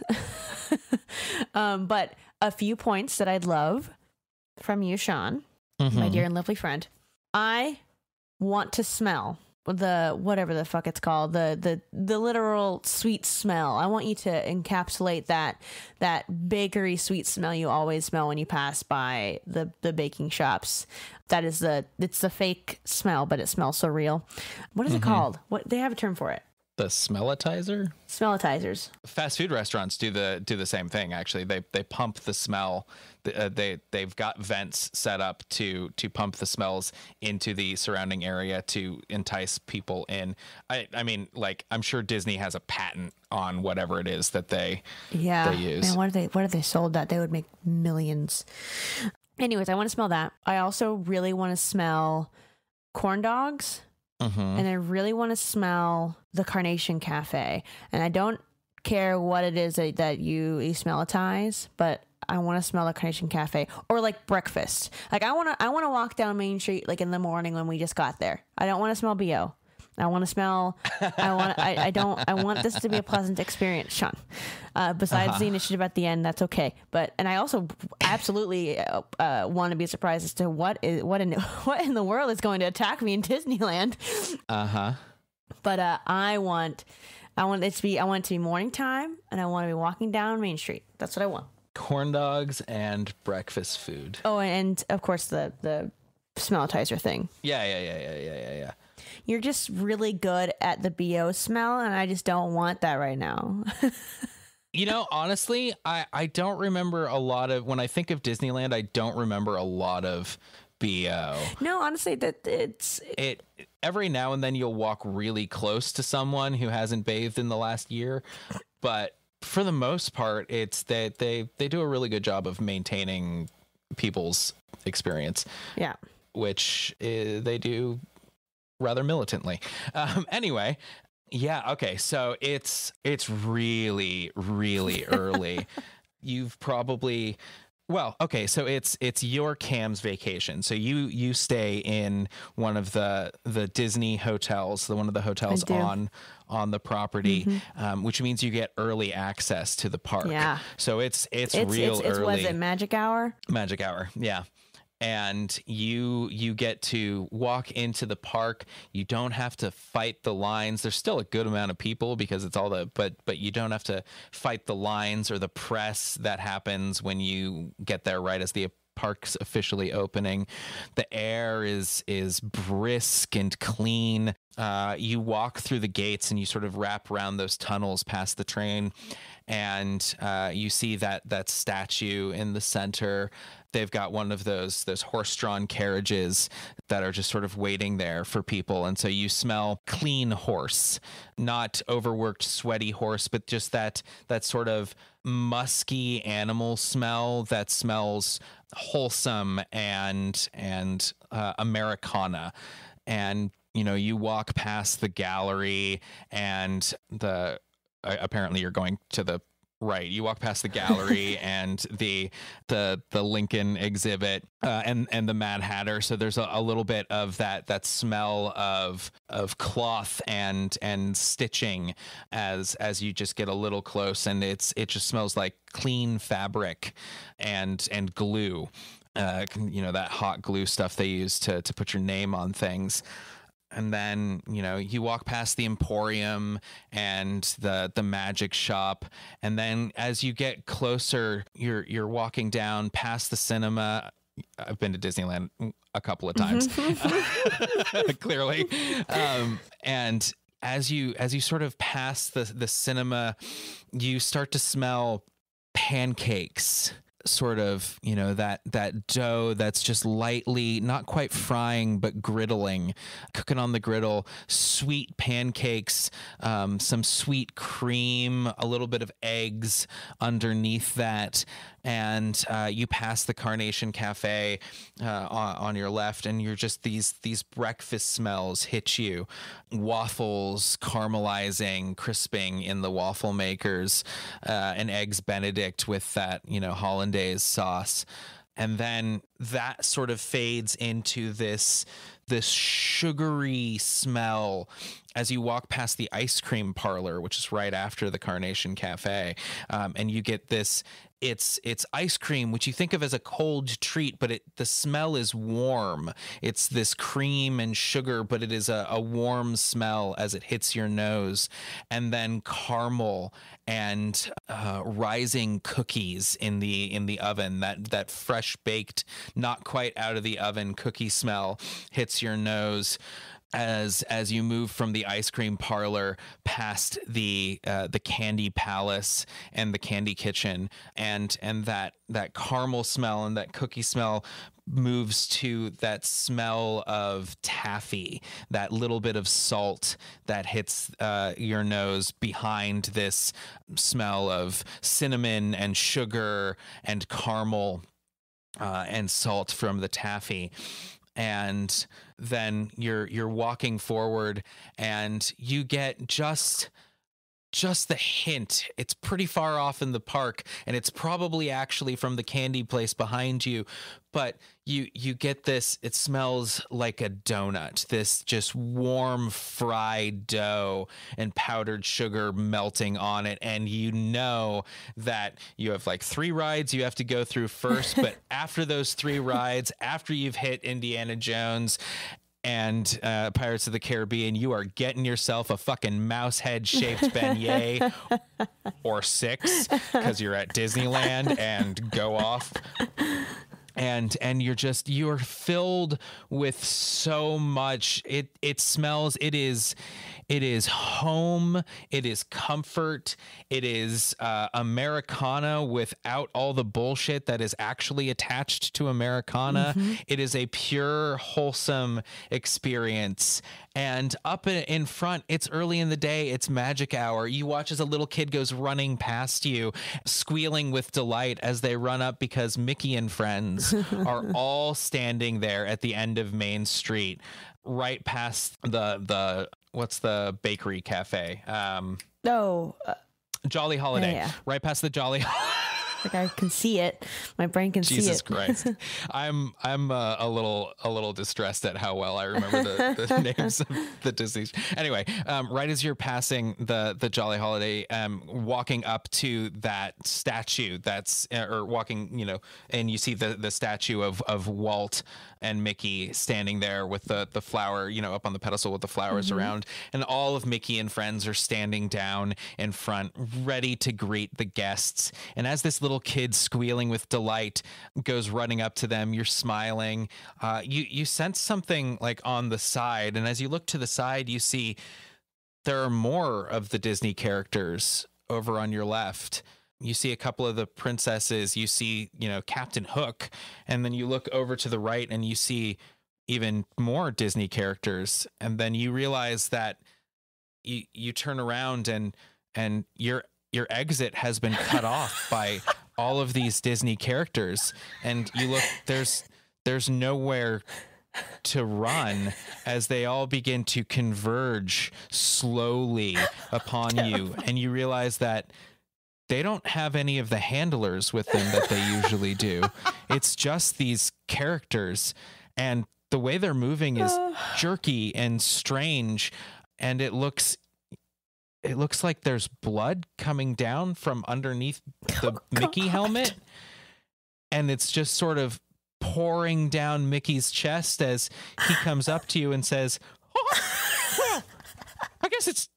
But a few points that I'd love from you, Sean, my dear and lovely friend. I want to smell the whatever the fuck it's called, the literal sweet smell. I want you to encapsulate that bakery sweet smell you always smell when you pass by the baking shops. That is it's the fake smell, but it smells so real. What is it called? What, they have a term for it. The smellitizer? Smellitizers. Fast food restaurants do the same thing. Actually, they pump the smell. They've got vents set up to pump the smells into the surrounding area to entice people in. I mean, like, I'm sure Disney has a patent on whatever it is that they use. Man, what if they sold that? They would make millions. Anyways, I want to smell that. I also really want to smell corn dogs. And I really want to smell the Carnation Cafe. And I don't care what it is that you smellitize, but I want to smell the Carnation Cafe, or like breakfast. Like I want to walk down Main Street like in the morning when we just got there. I don't want to smell BO. I want to smell. I want this to be a pleasant experience, Sean. Besides the initiative at the end, that's okay. And I also absolutely want to be surprised as to what in the world is going to attack me in Disneyland. But I want it to be morning time, and I want to be walking down Main Street. That's what I want. Corn dogs and breakfast food. Oh, and of course the smellitizer thing. Yeah. You're just really good at the BO smell, and I just don't want that right now. You know, honestly, I don't remember a lot of, when I think of Disneyland, I don't remember a lot of BO. No, honestly, every now and then you'll walk really close to someone who hasn't bathed in the last year, but for the most part, it's that they do a really good job of maintaining people's experience. Yeah. Which they do rather militantly. Anyway, yeah, okay. So it's really, really early. You've probably, well, okay. So it's your Cam's vacation. So you stay in one of the Disney hotels, one of the hotels on the property, which means you get early access to the park. Yeah. So it's early. What is it? Magic hour? Magic hour. Yeah. And you get to walk into the park. You don't have to fight the lines. There's still a good amount of people because it's all but you don't have to fight the lines or the press that happens when you get there right as the park's officially opening. The air is brisk and clean. You walk through the gates and you sort of wrap around those tunnels past the train, and you see that statue in the center. They've got one of those horse-drawn carriages that are just sort of waiting there for people. And so you smell clean horse, not overworked, sweaty horse, but just that sort of musky animal smell that smells wholesome and Americana. And, you know, you walk past the gallery and apparently you're going to the Right, you walk past the gallery and the Lincoln exhibit, and the Mad Hatter. So there's a little bit of that smell of cloth and stitching as you just get a little close, and it just smells like clean fabric and glue. That hot glue stuff they use to put your name on things. And then, you walk past the Emporium and the magic shop. And then as you get closer, you're walking down past the cinema. I've been to Disneyland a couple of times, clearly. And as you sort of pass the cinema, you start to smell pancakes. Sort of, that dough that's just lightly, not quite frying, but griddling, cooking on the griddle, sweet pancakes, some sweet cream, a little bit of eggs underneath that. And you pass the Carnation Cafe on your left, and you're just these breakfast smells hit you. Waffles caramelizing, crisping in the waffle makers, and eggs Benedict with that, hollandaise sauce. And then that sort of fades into this sugary smell as you walk past the ice cream parlor, which is right after the Carnation Cafe. And you get this, it's ice cream, which you think of as a cold treat, but the smell is warm. It's this cream and sugar, but it is a warm smell as it hits your nose. And then caramel and rising cookies in the oven, that fresh baked, not quite out of the oven cookie smell hits your nose as you move from the ice cream parlor past the candy palace and the candy kitchen, and that caramel smell and that cookie smell moves to that smell of taffy, that little bit of salt that hits your nose behind this smell of cinnamon and sugar and caramel and salt from the taffy. And then you're walking forward, and you get just the hint. It's pretty far off in the park, and it's probably actually from the candy place behind you, but you get this. It smells like a donut, this just warm fried dough and powdered sugar melting on it. And that you have like 3 rides you have to go through first, but after those 3 rides, after you've hit Indiana Jones and Pirates of the Caribbean, you are getting yourself a fucking mouse head shaped beignet or 6, because you're at Disneyland, and go off. And you're filled with so much. It smells. It is home. It is comfort. It is Americana without all the bullshit that is actually attached to Americana. Mm-hmm. It is a pure, wholesome experience. And up in front, it's early in the day. It's magic hour. You watch as a little kid goes running past you, squealing with delight as they run up, because Mickey and friends are all standing there at the end of Main Street, right past the what's the bakery cafe? Jolly Holiday. Yeah. Right past the Jolly. Like, I can see it. My brain can see it. Jesus Christ. I'm a little distressed at how well I remember the names of the Disney. Anyway, right as you're passing the Jolly Holiday, walking up to that statue or walking, and you see the statue of Walt and Mickey standing there with the flower, up on the pedestal with the flowers mm-hmm. around, and all of Mickey and friends are standing down in front, ready to greet the guests. And as this little kid squealing with delight goes running up to them, you're smiling. You sense something like on the side, and as you look to the side, you see there are more of the Disney characters over on your left. You see a couple of the princesses, you see, Captain Hook, and then you look over to the right and you see even more Disney characters. And then you realize that you turn around and your exit has been cut off by all of these Disney characters. And you look, there's nowhere to run as they all begin to converge slowly upon you. And you realize that they don't have any of the handlers with them that they usually do. It's just these characters, and the way they're moving is jerky and strange, and it looks like there's blood coming down from underneath the Mickey helmet, and it's just sort of pouring down Mickey's chest as he comes up to you and says, "Oh, well, I guess it's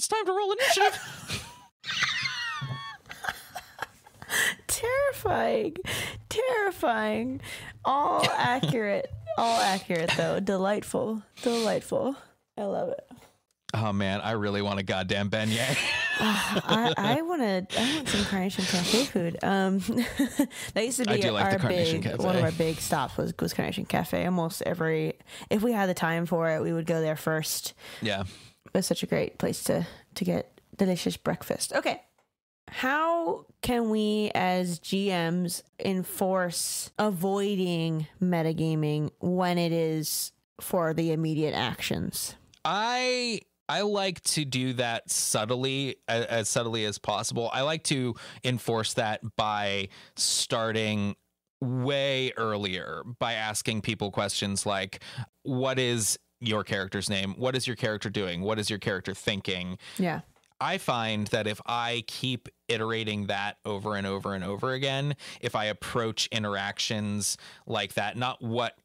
time to roll initiative." Terrifying. All accurate though. Delightful. I love it. Oh man, I really want a goddamn beignet. I want some Carnation Cafe food. That used to be one of our big stops was Carnation Cafe. Almost if we had the time for it, we would go there first. Yeah. It's such a great place to get delicious breakfast. Okay. How can we as GMs enforce avoiding metagaming when it is for the immediate actions? I like to do that subtly, as subtly as possible. I like to enforce that by starting way earlier, by asking people questions like, what is your character's name? What is your character doing? What is your character thinking? Yeah. I find that if I keep iterating that over and over and over again, if I approach interactions like that, not what,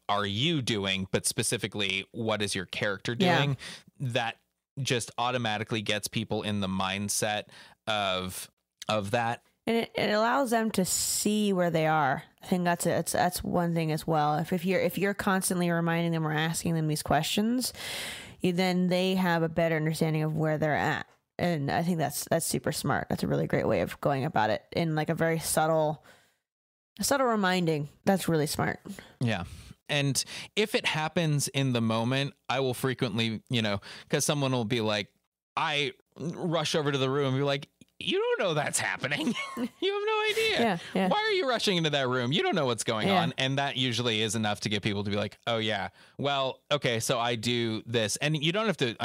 are you doing, but specifically what is your character doing, that just automatically gets people in the mindset of that. And it allows them to see where they are. I think that's one thing as well. If you're constantly reminding them or asking them these questions, then they have a better understanding of where they're at. And I think that's super smart. That's a really great way of going about it in like a very subtle reminding. That's really smart. Yeah. And if it happens in the moment, I will frequently, because someone will be like, I rush over to the room and be like, you don't know that's happening. You have no idea. Yeah. Why are you rushing into that room? You don't know what's going on. And that usually is enough to get people to be like, oh yeah, well, okay, so I do this. And you don't have to,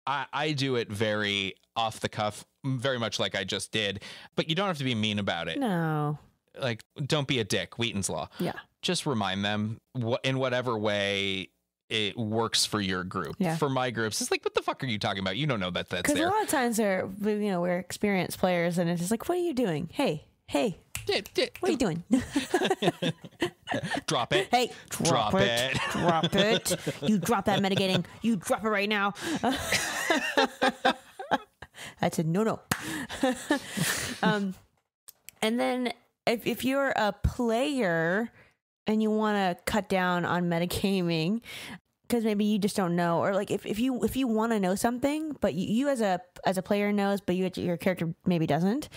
I do it very off the cuff, very much like I just did, but you don't have to be mean about it. No. Like, don't be a dick, Wheaton's Law. Yeah. Just remind them in whatever way it works for your group. Yeah. For my groups, it's like, what the fuck are you talking about? You don't know that's there. Because a lot of times we're experienced players, and it's just like, what are you doing? Hey, what are you doing? Drop it. Hey, drop it. Drop it. You drop that metagaming. You drop it right now. I said no. And then if you're a player and you want to cut down on metagaming, because maybe you just don't know, or like if you want to know something, but you as a player knows, but your character maybe doesn't,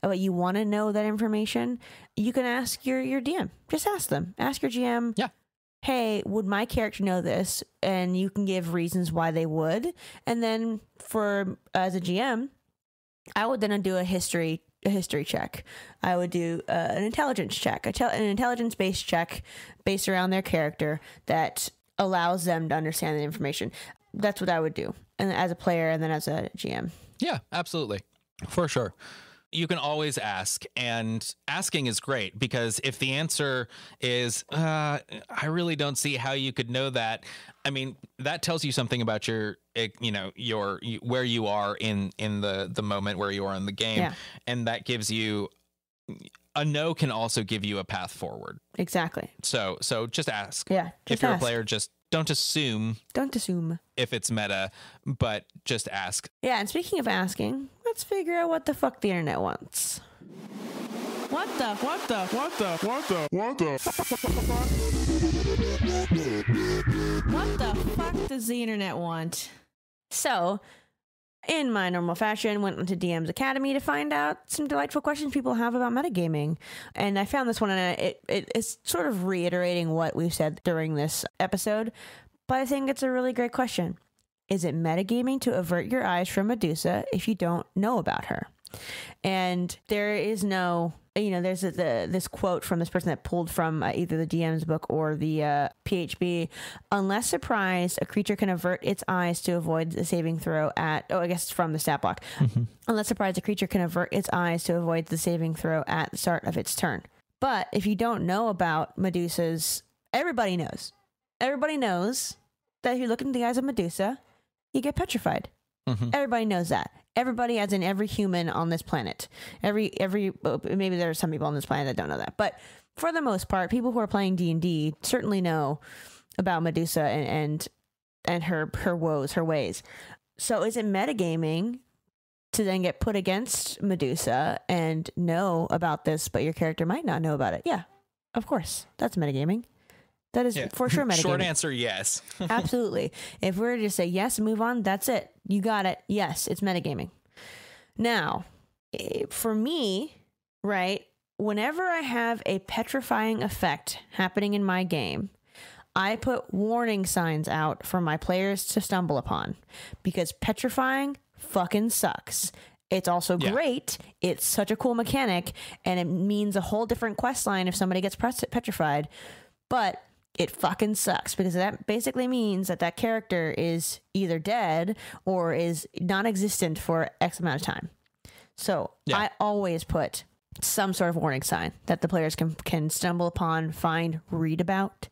but you want to know that information, you can ask your DM. Just ask them. Ask your GM. Yeah. Hey, would my character know this? And you can give reasons why they would. And then as a GM, I would then do a history check. I would do an intelligence check, an intelligence-based check based around their character that allows them to understand the information. That's what I would do, and as a player, and then as a GM. Yeah, absolutely, for sure. You can always ask, and asking is great, because if the answer is, I really don't see how you could know that. That tells you something about your where you are in the moment, where you are in the game. Yeah. And that gives you a no can also give you a path forward. Exactly. So just ask. Yeah. If you're a player, just don't assume. Don't assume. If it's meta, but just ask. Yeah, and speaking of asking, let's figure out what the fuck the internet wants. What the fuck does the internet want? So, in my normal fashion, went into DM's Academy to find out some delightful questions people have about metagaming. And I found this one, and it is sort of reiterating what we've said during this episode, but I think it's a really great question. Is it metagaming to avert your eyes from Medusa if you don't know about her? And there is no there's this quote from this person that pulled from either the DM's book or the PHB. Unless surprised, a creature can avert its eyes to avoid the saving throw at... Oh, I guess it's from the stat block. Unless surprised, a creature can avert its eyes to avoid the saving throw at the start of its turn. But if you don't know about Medusas, everybody knows. Everybody knows that if you look into the eyes of Medusa, you get petrified. Everybody knows that. Everybody, as in every human on this planet. Maybe there are some people on this planet that don't know that. But for the most part, people who are playing D&D certainly know about Medusa and her woes, her ways. So is it metagaming to then get put against Medusa and know about this, but your character might not know about it? Yeah, of course. That's metagaming. That is for sure metagaming. Short answer, yes. Absolutely. If we were to just say yes, move on, that's it. You got it. Yes, it's metagaming. Now, for me, right, whenever I have a petrifying effect happening in my game, I put warning signs out for my players to stumble upon, because petrifying fucking sucks. It's also great. It's such a cool mechanic, and it means a whole different quest line if somebody gets petrified. But it fucking sucks, because that basically means that character is either dead or is non-existent for X amount of time. So I always put some sort of warning sign that the players can stumble upon, find, read about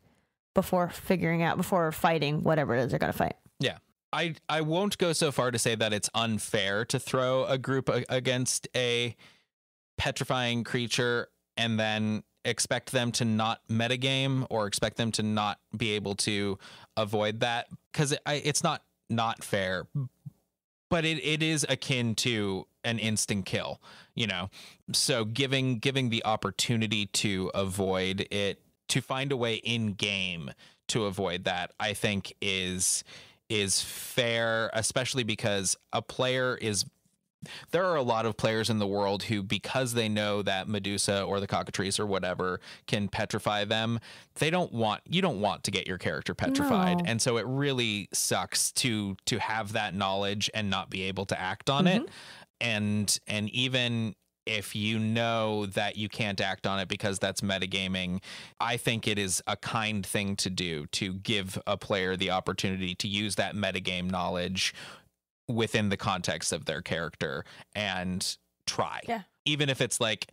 before fighting whatever it is they're going to fight. Yeah. I won't go so far to say that it's unfair to throw a group against a petrifying creature and then expect them to not metagame or expect them to not be able to avoid that, because it's not fair, but it is akin to an instant kill, so giving the opportunity to avoid it, to find a way in game to avoid that, I think is fair, especially because there are a lot of players in the world who, because they know that Medusa or the cockatrice or whatever can petrify them, you don't want to get your character petrified. No. And so it really sucks to have that knowledge and not be able to act on it. And even if you know that you can't act on it because that's metagaming, I think it is a kind thing to do, to give a player the opportunity to use that metagame knowledge within the context of their character and try. Yeah. Even if it's like,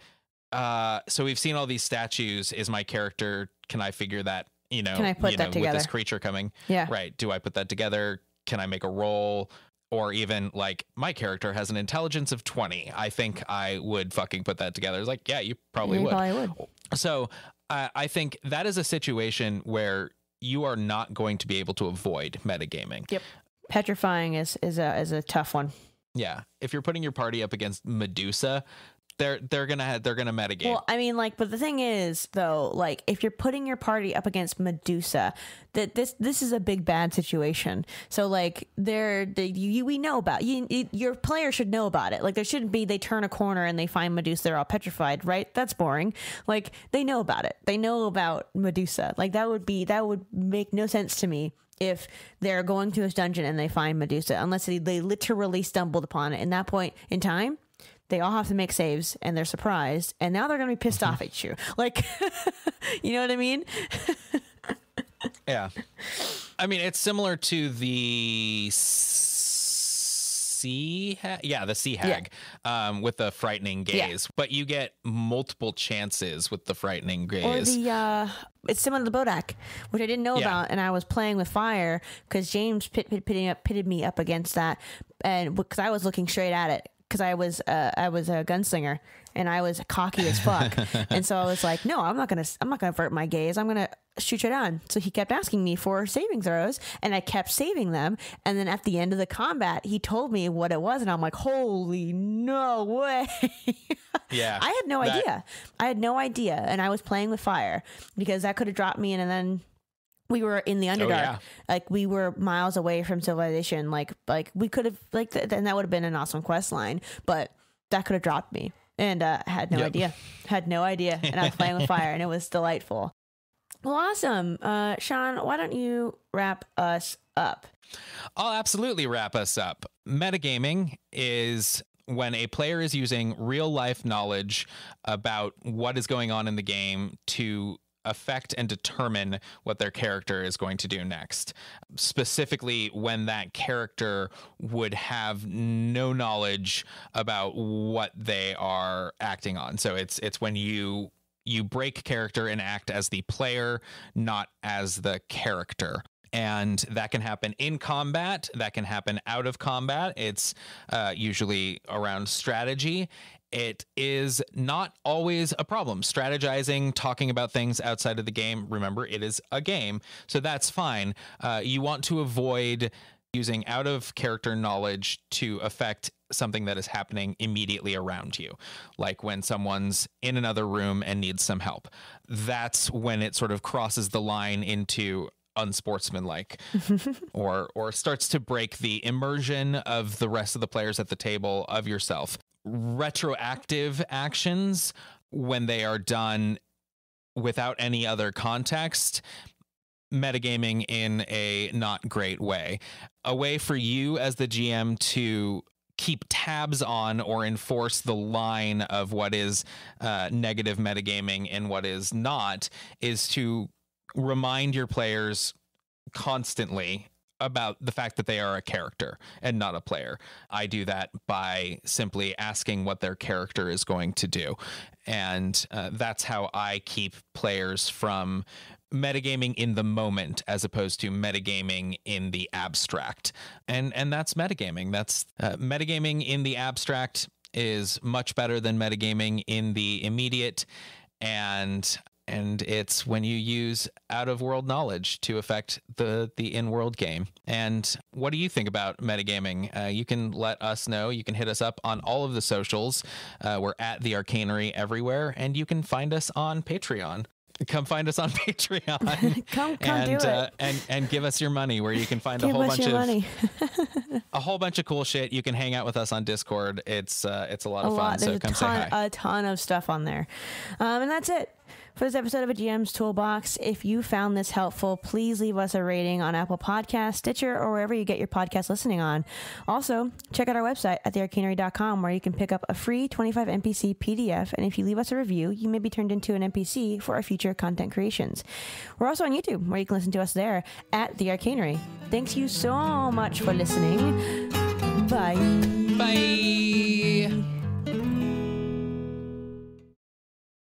so we've seen all these statues. Is my character, can I figure that, can I put that together with this creature coming? Yeah. Right. Do I put that together? Can I make a roll? Or even like, my character has an intelligence of 20. I think I would fucking put that together. It's like, yeah, you probably would. So I think that is a situation where you are not going to be able to avoid metagaming. Yep. Petrifying is a tough one. Yeah. If you're putting your party up against Medusa, they're gonna metagame. Well, I mean, but the thing is, though, if you're putting your party up against Medusa, that this is a big bad situation. So we know about your player should know about it. There shouldn't be they turn a corner and they find Medusa, they're all petrified, right? That's boring. They know about it. They know about Medusa. That would make no sense to me if they're going through this dungeon and they find Medusa, unless they literally stumbled upon it. In that point in time, they all have to make saves and they're surprised, and now they're going to be pissed off at you. You know what I mean? Yeah. I mean, it's similar to the sea hag. Yeah, the sea hag, with the frightening gaze, but you get multiple chances with the frightening gaze. Or it's similar to the Bodak, which I didn't know about, and I was playing with fire because James pitted me up against that, and because I was looking straight at it. Because I was a gunslinger and I was cocky as fuck, and so I was like, no, I'm not gonna avert my gaze. I'm gonna shoot it on. So he kept asking me for saving throws, and I kept saving them. And then at the end of the combat, he told me what it was, and I'm like, holy no way! Yeah, I had no idea, and I was playing with fire because that could have dropped me, and then. We were in the Underdark, we were miles away from civilization. We could have, and that would have been an awesome quest line, but that could have dropped me, and had no idea, and I was playing with fire, and it was delightful. Well, awesome, Sean. Why don't you wrap us up? I'll absolutely wrap us up. Metagaming is when a player is using real life knowledge about what is going on in the game to affect and determine what their character is going to do next. Specifically, when that character would have no knowledge about what they are acting on. So it's when you break character and act as the player, not as the character. And that can happen in combat. That can happen out of combat. It's usually around strategy. It is not always a problem. Strategizing, talking about things outside of the game. Remember, it is a game, so that's fine. You want to avoid using out of character knowledge to affect something that is happening immediately around you, like when someone's in another room and needs some help. That's when it sort of crosses the line into unsportsmanlike or starts to break the immersion of the rest of the players at the table, of yourself. Retroactive actions, when they are done without any other context, metagaming in a not great way. A way for you as the GM to keep tabs on or enforce the line of what is negative metagaming and what is not is to remind your players constantly about the fact that they are a character and not a player. I do that by simply asking what their character is going to do. And that's how I keep players from metagaming in the moment as opposed to metagaming in the abstract. And that's metagaming. That's metagaming in the abstract is much better than metagaming in the immediate. And it's when you use out-of-world knowledge to affect the in-world game. And what do you think about metagaming? You can let us know. You can hit us up on all of the socials. We're at The Arcanery everywhere, and you can find us on Patreon. Come find us on Patreon. come do it. And give us your money, where you can find a whole bunch of cool shit. You can hang out with us on Discord. It's a lot of fun. So come say hi. A ton of stuff on there. And that's it for this episode of A GM's Toolbox. If you found this helpful, please leave us a rating on Apple Podcasts, Stitcher, or wherever you get your podcast listening on. Also, check out our website at thearcanery.com, where you can pick up a free 25 NPC PDF. And if you leave us a review, you may be turned into an NPC for our future content creations. We're also on YouTube, where you can listen to us there at The Arcanery. Thanks you so much for listening. Bye. Bye.